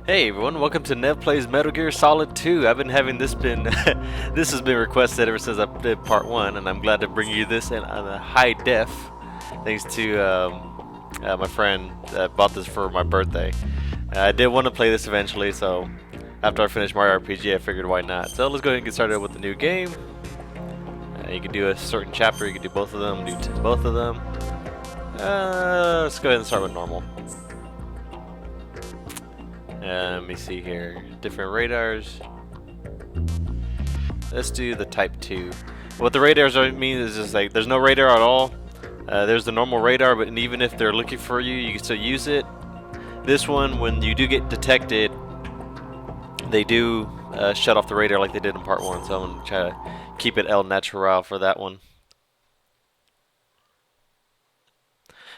Hey everyone, welcome to Nev Plays Metal Gear Solid 2. I've been having this this has been requested ever since I did part 1, and I'm glad to bring you this in on a high def, thanks to my friend that bought this for my birthday. I did want to play this eventually, so after I finished Mario RPG, I figured why not. So let's go ahead and get started with the new game. You can do a certain chapter, you can do both of them, both of them. Let's go ahead and start with normal. Let me see here. Different radars. Let's do the Type 2. What the radars mean is just like there's no radar at all. There's the normal radar, but even if they're looking for you, you can still use it. This one, when you do get detected, they do shut off the radar like they did in part 1. So I'm going to try to keep it el natural for that one.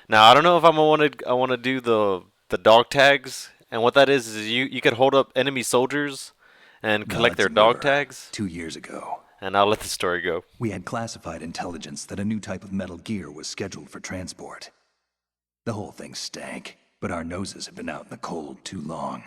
Now I don't know if I want to do the dog tags. And what that is you could hold up enemy soldiers and collect their dog tags. 2 years ago. And I'll let the story go. We had classified intelligence that a new type of Metal Gear was scheduled for transport. The whole thing stank, but our noses had been out in the cold too long.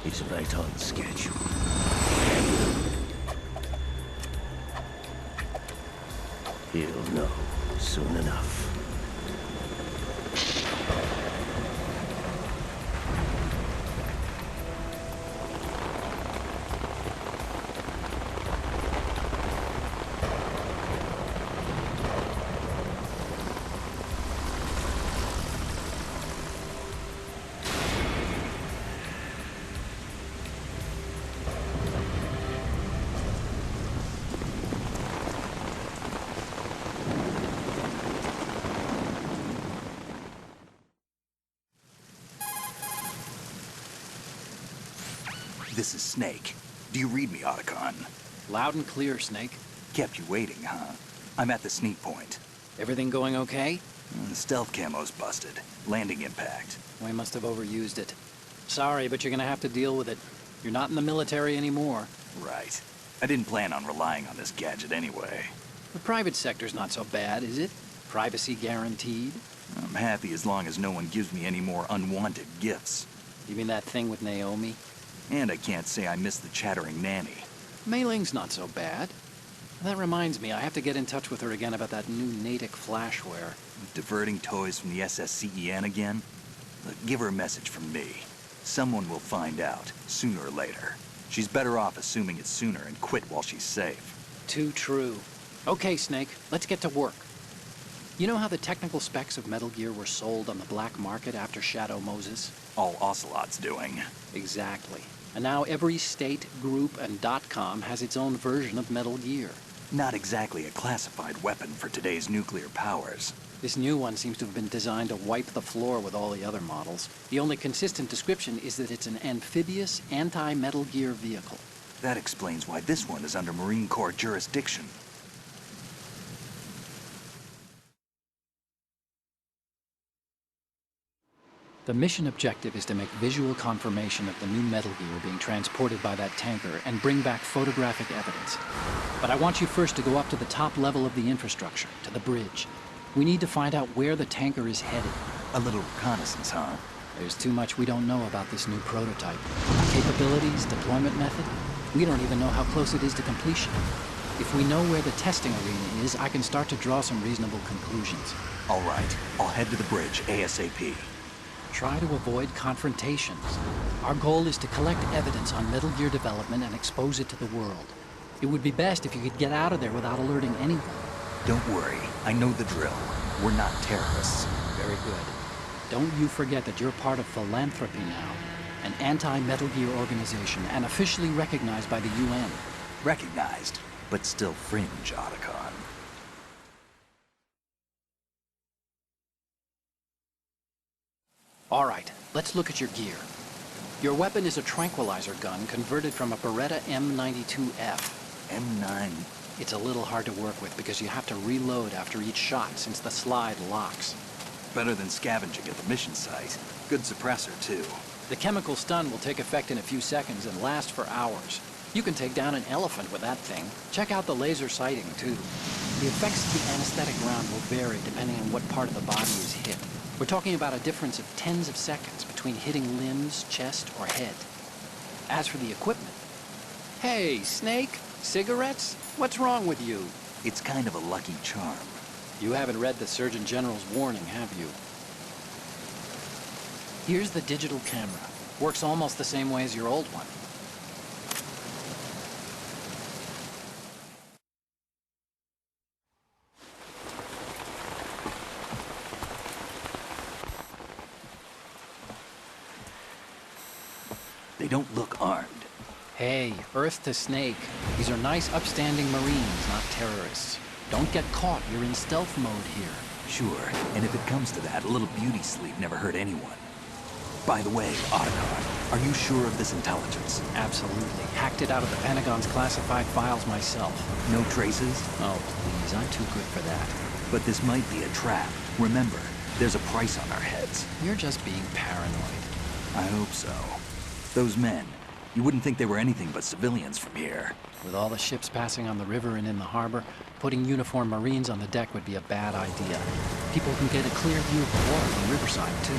He's right on schedule. He'll know soon enough. This is Snake. Do you read me, Otacon? Loud and clear, Snake. Kept you waiting, huh? I'm at the sneak point. Everything going okay? The stealth camo's busted. Landing impact. We must have overused it. Sorry, but you're gonna have to deal with it. You're not in the military anymore. Right. I didn't plan on relying on this gadget anyway. The private sector's not so bad, is it? Privacy guaranteed? I'm happy as long as no one gives me any more unwanted gifts. You mean that thing with Naomi? And I can't say I miss the chattering nanny. Mei Ling's not so bad. That reminds me, I have to get in touch with her again about that new Natick flashware. Diverting toys from the SSCEN again? Look, give her a message from me. Someone will find out, sooner or later. She's better off assuming it sooner and quit while she's safe. Too true. Okay, Snake, let's get to work. You know how the technical specs of Metal Gear were sold on the black market after Shadow Moses? All Ocelot's doing. Exactly. And now every state, group, and .com has its own version of Metal Gear. Not exactly a classified weapon for today's nuclear powers. This new one seems to have been designed to wipe the floor with all the other models. The only consistent description is that it's an amphibious, anti-Metal Gear vehicle. That explains why this one is under Marine Corps jurisdiction. The mission objective is to make visual confirmation of the new Metal Gear being transported by that tanker and bring back photographic evidence. But I want you first to go up to the top level of the infrastructure, to the bridge. We need to find out where the tanker is headed. A little reconnaissance, huh? There's too much we don't know about this new prototype. Capabilities, deployment method. We don't even know how close it is to completion. If we know where the testing arena is, I can start to draw some reasonable conclusions. All right, I'll head to the bridge ASAP. Try to avoid confrontations. Our goal is to collect evidence on Metal Gear development and expose it to the world. It would be best if you could get out of there without alerting anyone. Don't worry, I know the drill. We're not terrorists. Very good. Don't you forget that you're part of Philanthropy now, an anti-Metal Gear organization and officially recognized by the UN. Recognized, but still fringe, Otacon. All right, let's look at your gear. Your weapon is a tranquilizer gun converted from a Beretta M92F. M9. It's a little hard to work with because you have to reload after each shot since the slide locks. Better than scavenging at the mission site. Good suppressor, too. The chemical stun will take effect in a few seconds and last for hours. You can take down an elephant with that thing. Check out the laser sighting, too. The effects of the anesthetic round will vary depending on what part of the body is hit. We're talking about a difference of tens of seconds between hitting limbs, chest, or head. As for the equipment... Hey, Snake! Cigarettes? What's wrong with you? It's kind of a lucky charm. You haven't read the Surgeon General's warning, have you? Here's the digital camera. Works almost the same way as your old one. They don't look armed. Hey, Earth to Snake. These are nice, upstanding Marines, not terrorists. Don't get caught. You're in stealth mode here. Sure, and if it comes to that, a little beauty sleep never hurt anyone. By the way, Otacon, are you sure of this intelligence? Absolutely. Hacked it out of the Pentagon's classified files myself. No traces? Oh, please. I'm too good for that. But this might be a trap. Remember, there's a price on our heads. You're just being paranoid. I hope so. Those men, you wouldn't think they were anything but civilians from here. With all the ships passing on the river and in the harbor, putting uniformed Marines on the deck would be a bad idea. People can get a clear view of the water from Riverside, too.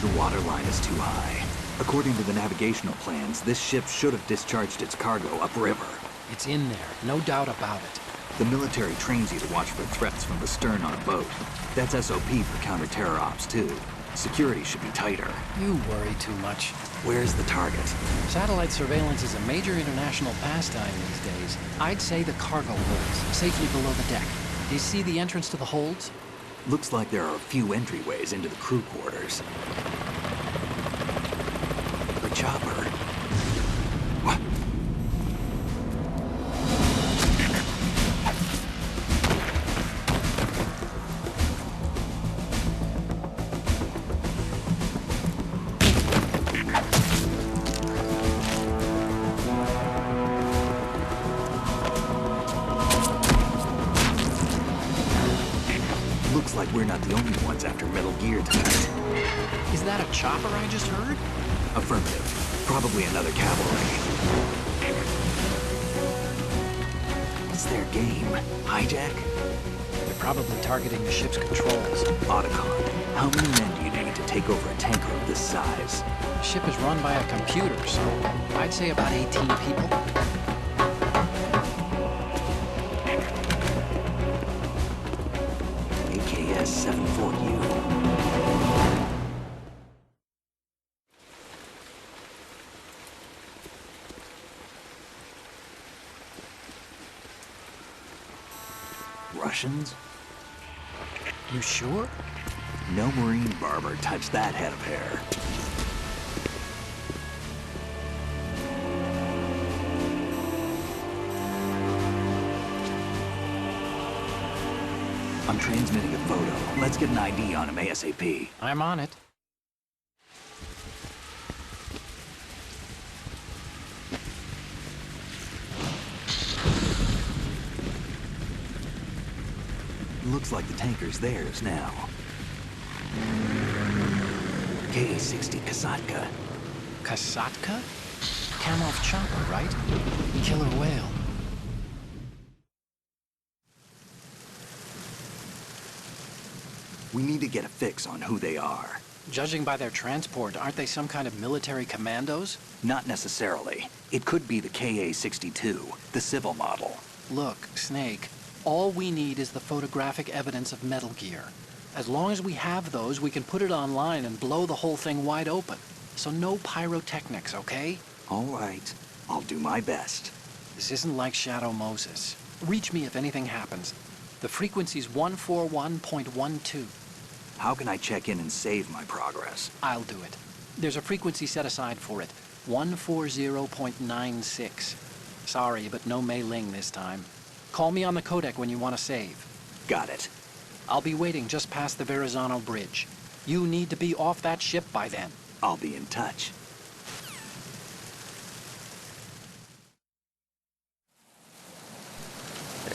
The water line is too high. According to the navigational plans, this ship should have discharged its cargo upriver. It's in there, no doubt about it. The military trains you to watch for threats from the stern on a boat. That's SOP for counter-terror ops, too. Security should be tighter. You worry too much. Where's the target? Satellite surveillance is a major international pastime these days. I'd say the cargo holds, safely below the deck. Do you see the entrance to the holds? Looks like there are a few entryways into the crew quarters. The chopper. What? We're not the only ones after Metal Gear tonight. Is that a chopper I just heard? Affirmative. Probably another cavalry. What's their game? Hijack? They're probably targeting the ship's controls. Otacon. How many men do you need to take over a tanker of this size? The ship is run by a computer, so I'd say about 18 people. AKS-74U. Russians? You sure? No Marine barber touched that head of hair. I'm transmitting a photo. Let's get an ID on him ASAP. I'm on it. Looks like the tanker's theirs now. Ka-60 Kasatka. Kasatka? Kamov chopper, right? Killer whale. We need to get a fix on who they are. Judging by their transport, aren't they some kind of military commandos? Not necessarily. It could be the Ka-62, the civil model. Look, Snake, all we need is the photographic evidence of Metal Gear. As long as we have those, we can put it online and blow the whole thing wide open. So no pyrotechnics, okay? All right. I'll do my best. This isn't like Shadow Moses. Reach me if anything happens. The frequency's 141.12. How can I check in and save my progress? I'll do it. There's a frequency set aside for it. 140.96. Sorry, but no Mei Ling this time. Call me on the codec when you want to save. Got it. I'll be waiting just past the Verrazano Bridge. You need to be off that ship by then. I'll be in touch.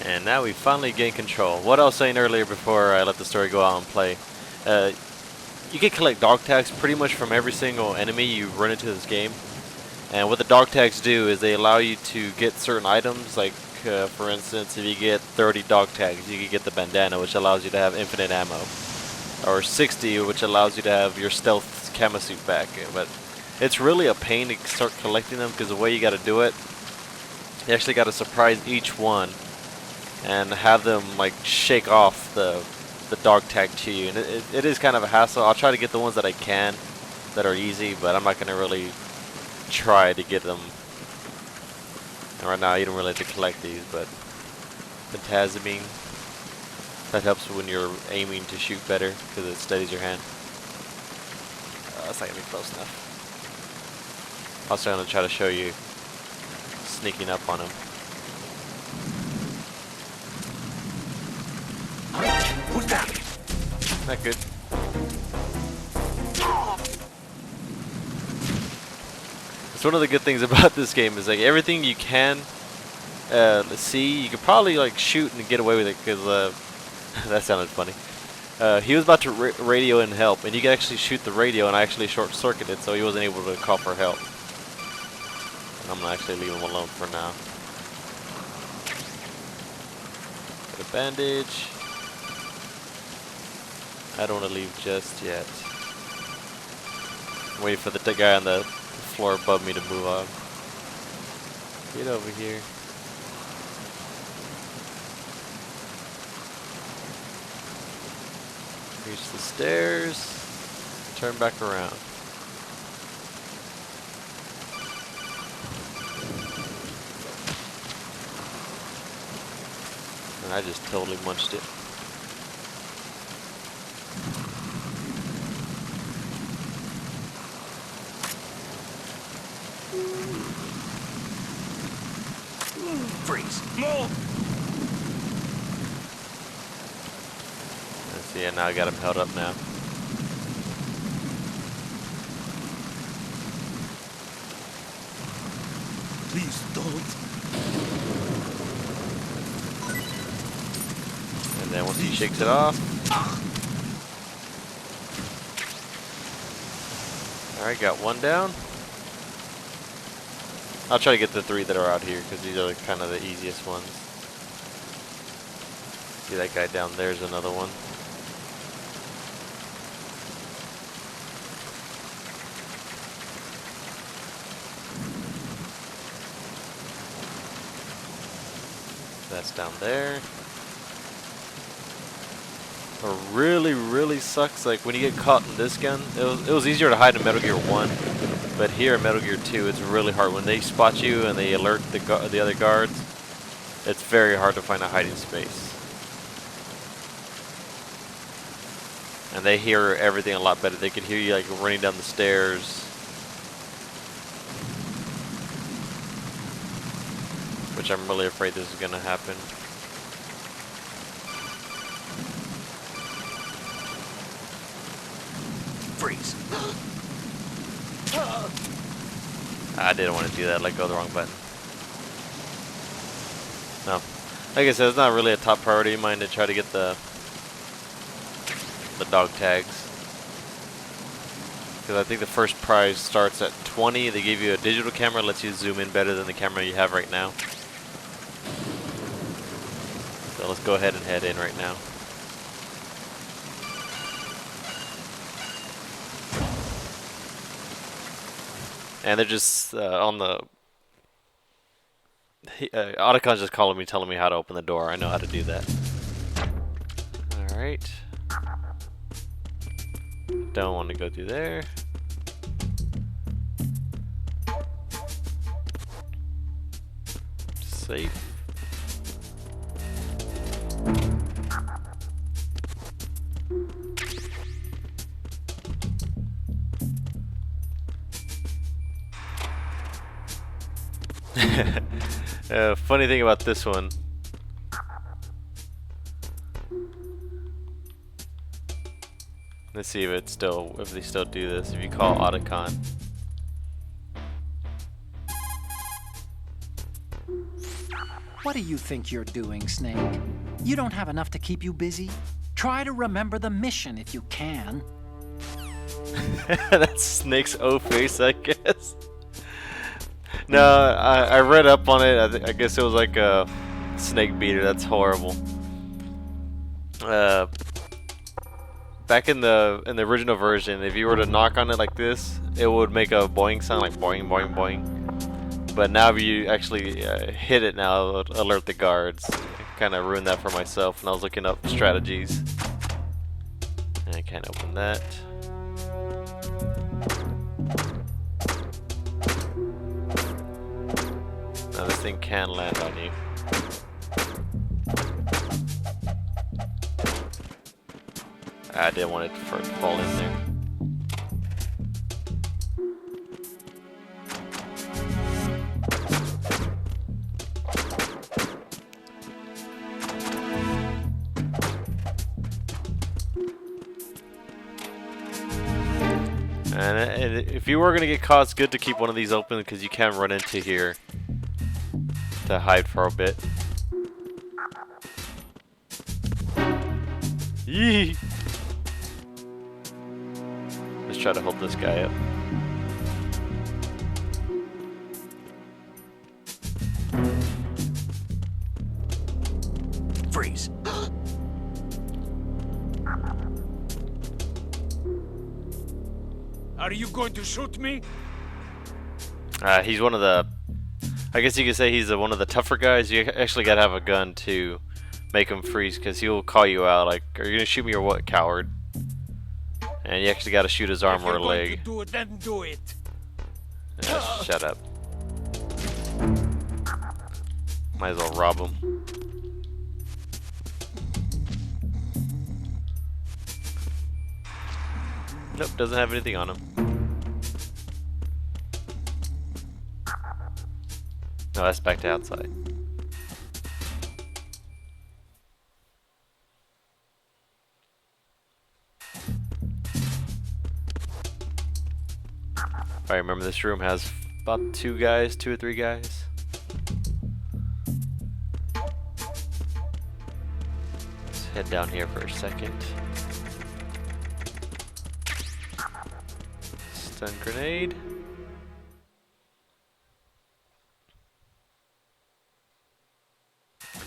And now we finally gain control. What I was saying earlier before I let the story go out and play, you can collect dog tags pretty much from every single enemy you run into this game. And what the dog tags do is they allow you to get certain items, like for instance, if you get 30 dog tags, you can get the bandana, which allows you to have infinite ammo. Or 60, which allows you to have your stealth camo suit back. But it's really a pain to start collecting them, because the way you got to do it, you actually got to surprise each one and have them like shake off the dog tag to you. And it is kind of a hassle. I'll try to get the ones that I can that are easy, but I'm not going to really try to get them. And right now you don't really have to collect these, but Phantasmine, that helps when you're aiming to shoot better because it steadies your hand. That's not going to be close enough. Also, I'm going to try to show you sneaking up on him. Who's that? Not good. It's one of the good things about this game is like everything you can see, you could probably like shoot and get away with it, because that sounded funny. He was about to radio in help, and you can actually shoot the radio, and I actually short-circuited, so he wasn't able to call for help. And I'm gonna actually leave him alone for now. Got a bandage. I don't want to leave just yet. I'm waiting for the guy on the floor above me to move on. Get over here. Reach the stairs. Turn back around. And I just totally munched it. Freeze. Move! Let's see, now I got him held up now. Please don't. And then once he shakes it off, Alright, got one down. I'll try to get the 3 that are out here because these are kind of the easiest ones. See that guy down there's another one. That's down there. What really sucks, like when you get caught in this gun, it was easier to hide in Metal Gear 1, but here in Metal Gear 2 it's really hard. When they spot you and they alert the other guards, it's very hard to find a hiding space. And they hear everything a lot better. They can hear you like running down the stairs. Which I'm really afraid this is gonna happen. Freeze. I didn't want to do that, let go of the wrong button. No. Like I said, it's not really a top priority of mine to try to get the dog tags. Because I think the first prize starts at 20. They give you a digital camera, lets you zoom in better than the camera you have right now. So let's go ahead and head in right now. And they're just on the... Otacon's just calling me, telling me how to open the door. I know how to do that. Alright. Don't want to go through there. Safe. Funny thing about this one. Let's see if they still do this. If you call Otacon. What do you think you're doing, Snake? You don't have enough to keep you busy? Try to remember the mission if you can. That's Snake's O-face, I guess. No, I read up on it. I guess it was like a snake beater. That's horrible. Back in the original version, if you were to knock on it like this, it would make a boing sound, like boing, boing, boing. But now if you actually hit it now, it'll alert the guards. Kind of ruined that for myself when I was looking up strategies. And I can't open that. Now this thing can land on you. I didn't want it to fall in there. And if you were going to get caught, it's good to keep one of these open because you can run into here to hide for a bit. Yee! Let's try to hold this guy up. Freeze. Are you going to shoot me? He's one of the... I guess you could say he's one of the tougher guys. You actually gotta have a gun to make him freeze, because he'll call you out like, "Are you gonna shoot me or what, coward?" And you actually gotta shoot his arm or leg. If you're going to do it, then do it. Shut up. Might as well rob him. Nope, doesn't have anything on him. No, that's back to outside. If I remember, this room has about 2 or 3 guys. Let's head down here for a second. stun grenade.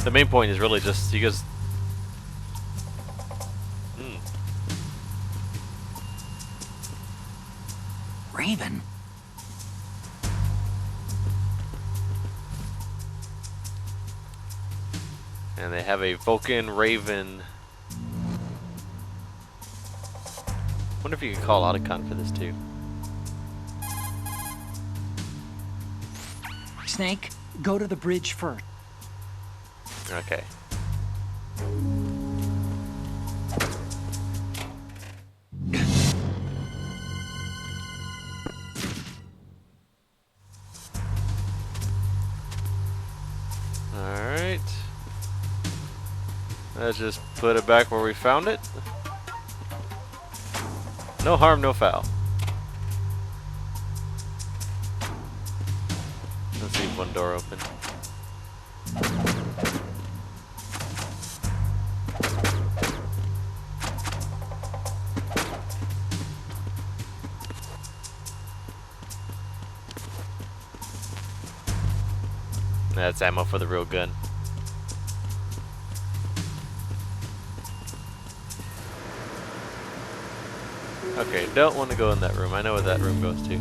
The main point is really just you guys. Raven? And they have a Vulcan Raven. Wonder if you could call Otacon for this too. Snake, go to the bridge first. Okay. Alright. Let's just put it back where we found it. No harm, no foul. Let's leave one door open. That's ammo for the real gun. Okay, don't want to go in that room. I know where that room goes to.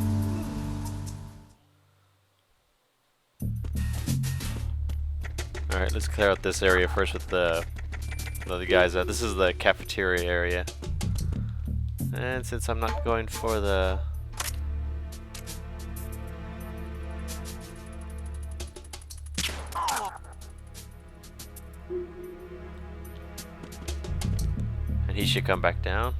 Alright, let's clear out this area first with the other guys. This is the cafeteria area. And since I'm not going for the... And he should come back down.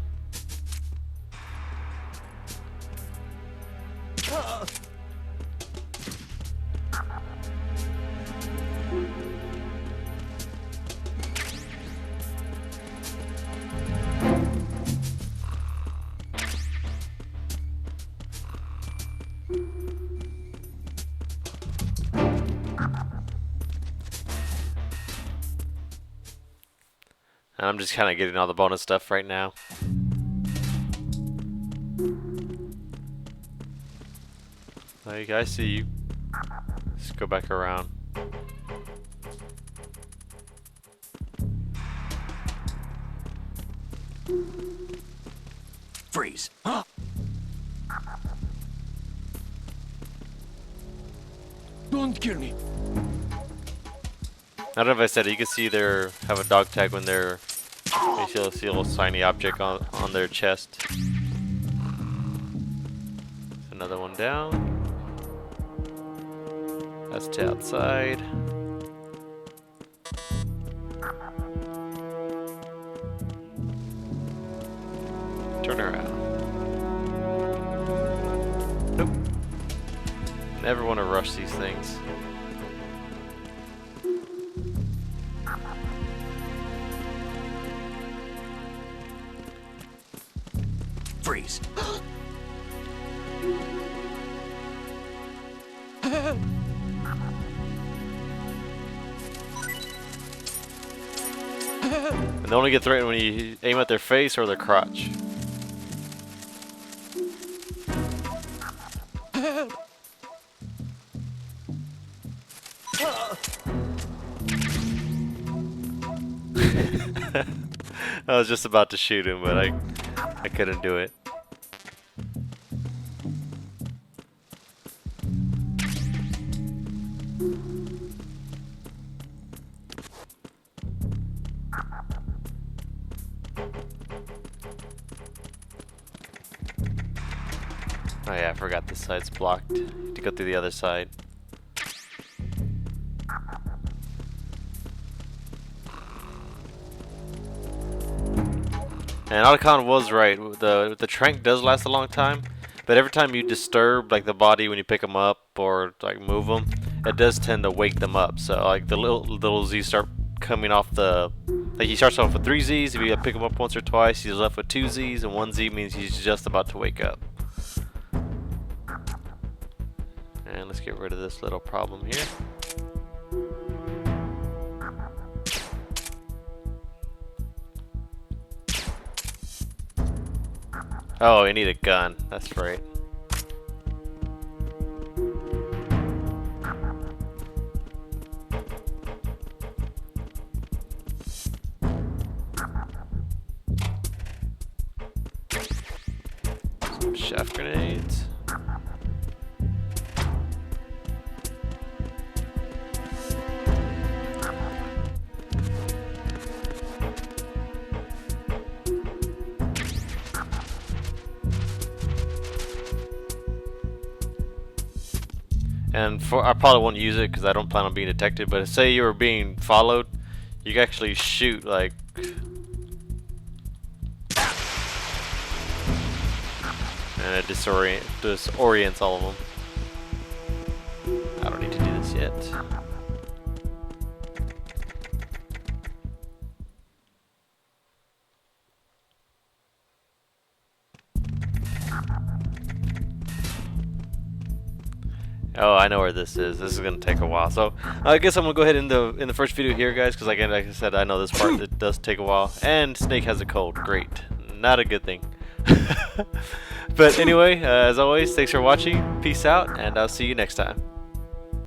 And I'm just kind of getting all the bonus stuff right now. Like, I see you. Let's go back around. Freeze. Don't kill me. I don't know if I said it, you can see their have a dog tag when they're you see a little shiny object on their chest. Another one down. That's to outside. Turn around. Nope. Never want to rush these things. Freeze. And they only get threatened when you aim at their face or their crotch. I was just about to shoot him, but I couldn't do it. Oh yeah, I forgot this side's blocked. To go through the other side. And Otacon was right. The trank does last a long time, but every time you disturb like the body when you pick them up or like move them, it does tend to wake them up. So like the little Z's start coming off the. Like he starts off with 3 Z's. If you pick him up once or twice, he's left with 2 Z's, and 1 Z means he's just about to wake up. And let's get rid of this little problem here. Oh, I need a gun. That's right. Shaft grenades. And I probably won't use it because I don't plan on being detected, but say you were being followed, you can actually shoot like and it disorients all of them. I don't need to do this yet. Oh, I know where this is. This is gonna take a while. So I guess I'm gonna go ahead in the first video here, guys, because again, like I said, I know this part it does take a while. And Snake has a cold. Great, not a good thing. But anyway, as always, thanks for watching. Peace out, and I'll see you next time.